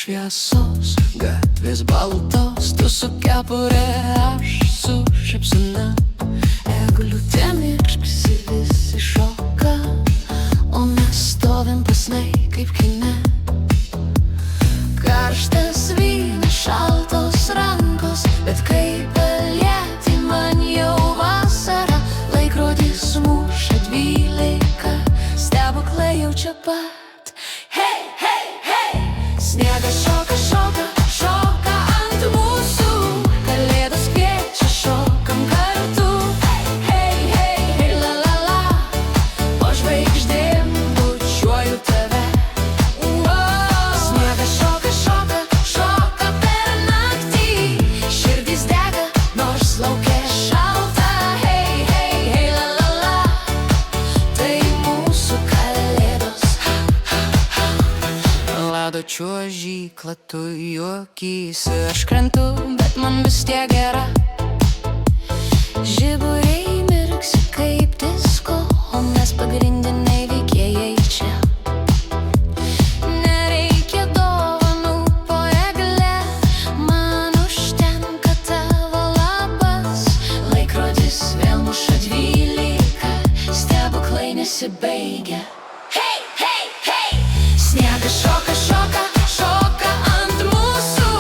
šviesos, gatvės baltos, tu su kepure, aš su šypsena. Eglutėm irzksi visi šoka, o mes stovim pasnai kaip kine. Karštas vynas, šaltos rankos, bet kaip palieti man jau vasara. Laikrodis muša 12, stebuklai jau čia pat. Hei, hei, hei! Sniegas šoka, šoka, šoka ant mūsų. Kalėdos kviečia, šokam kartu. Hei, hei, hei, la la la. Po žvaigždėm bučiuoju tave. Sniegas šoka, šoka, šoka per naktį. Širdis dega, nors lauke šalta. Hei, hei, hei, la la la. Tai mūsų kalėdos. Lado čiuožykla, tu juokysi. Aš krentu, bet man vis tiek gera. Žiburiai mirksi kaip disko, o mes pagrindiniai veikėjai čia. Nereikia dovanų po egle, man užtenka tavo labas. Laikrodis vėl muša 12, stebuklai nesibaigia. Hei, hei, hei! Sniegas šoka, šoka, šoka ant mūsų.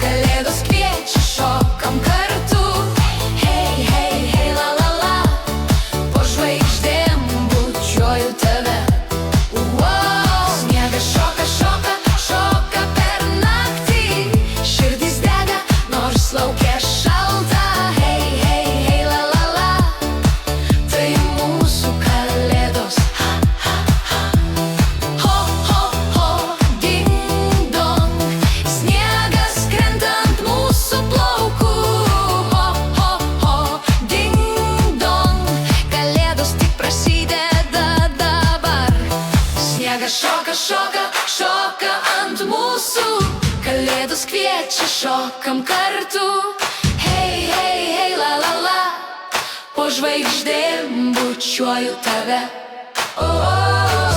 Kalėdos kviečia, šokam kartu. Hei, hei, hei, la la la. Po žvaigždėm bučiuoju tave. Sniegas šoka, šoka, šoka per naktį. Širdis dega, nors lauke šalta. Hei, hei, hei, la la la. Tai mūsų kalėdos. Ho, ho, ho, ding dong. Sniegas krenta ant mūsų plaukų. Ho, ho, ho, ding dong. Kalėdos tik prasideda dabar. Sniegas šoka, šoka, šoka ant mūsų. Kalėdos kviečia, šokam kartu. Hei, hei, hei, la la la. Po žvaigždėm bučiuoju tave.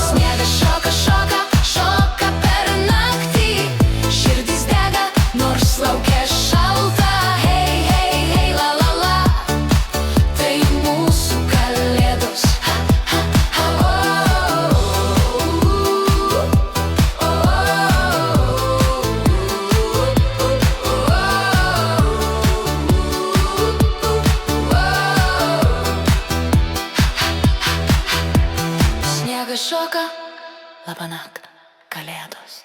Sniegas šoka, šoka, šoka per naktį. Širdis dega, nors lauke šalta. Hei, hei, hei, la la la. Tai mūsų kalėdos. Sniegas šoka, labanakt, kalėdos.